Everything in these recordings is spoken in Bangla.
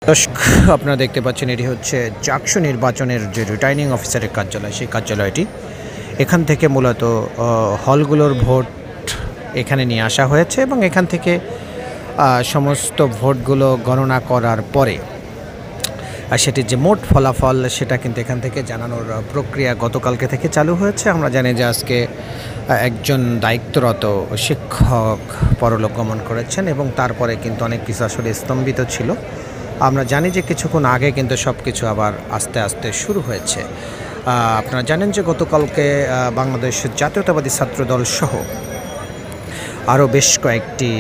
দর্শক, আপনারা দেখতে পাচ্ছেন এটি হচ্ছে চাকসু নির্বাচনের যে রিটার্নিং অফিসারের কার্যালয়, সেই কার্যালয়টি। এখান থেকে মূলত হলগুলোর ভোট এখানে নিয়ে আসা হয়েছে এবং এখান থেকে সমস্ত ভোটগুলো গণনা করার পরে সেটির যে মোট ফলাফল সেটা কিন্তু এখান থেকে জানানোর প্রক্রিয়া গতকালকে থেকে চালু হয়েছে। আমরা জানি যে আজকে একজন দায়িত্বরত শিক্ষক পরলোক গমন করেছেন এবং তারপরে কিন্তু অনেক কিছু আসলে স্তম্ভিত ছিল। আমরা জানি যে কিছুক্ষণ আগে কিন্তু সব কিছু আবার আস্তে আস্তে শুরু হয়েছে। আপনারা জানেন যে গতকালকে বাংলাদেশ জাতীয়তাবাদী ছাত্রদল সহ আরও বেশ কয়েকটি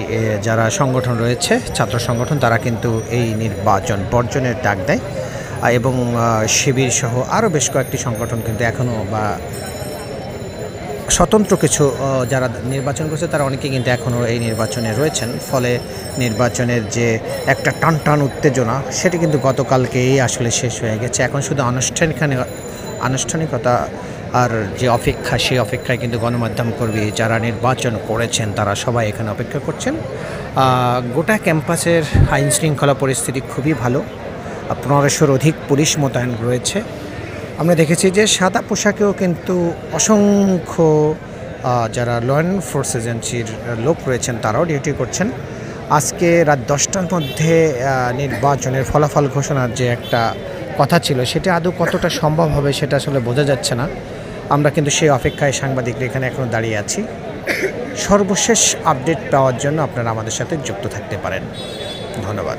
যারা সংগঠন রয়েছে, ছাত্র সংগঠন, তারা কিন্তু এই নির্বাচন বর্জনের ডাক দেয় এবং শিবির সহ আরও বেশ কয়েকটি সংগঠন কিন্তু এখনও বা স্বতন্ত্র কিছু যারা নির্বাচন করছে তারা অনেকে কিন্তু এখনও এই নির্বাচনে রয়েছেন। ফলে নির্বাচনের যে একটা টানটান উত্তেজনা সেটি কিন্তু গতকালকেই আসলে শেষ হয়ে গেছে। এখন শুধু আনুষ্ঠানিকতা আর যে অপেক্ষা, সেই অপেক্ষায় কিন্তু গণমাধ্যম কর্মী যারা নির্বাচন করেছেন তারা সবাই এখানে অপেক্ষা করছেন। গোটা ক্যাম্পাসের আইন শৃঙ্খলা পরিস্থিতি খুবই ভালো। 1500-র অধিক পুলিশ মোতায়েন রয়েছে। আমরা দেখেছি যে সাদা পোশাকেও কিন্তু অসংখ্য যারা ল এনফোর্স এজেন্সির লোক রয়েছেন তারাও ডিউটি করছেন। আজকে রাত 10টার মধ্যে নির্বাচনের ফলাফল ঘোষণার যে একটা কথা ছিল সেটা আদৌ কতটা সম্ভব হবে সেটা আসলে বোঝা যাচ্ছে না। আমরা কিন্তু সেই অপেক্ষায় সাংবাদিকরা এখানে এখনও দাঁড়িয়ে আছি। সর্বশেষ আপডেট পাওয়ার জন্য আপনারা আমাদের সাথে যুক্ত থাকতে পারেন। ধন্যবাদ।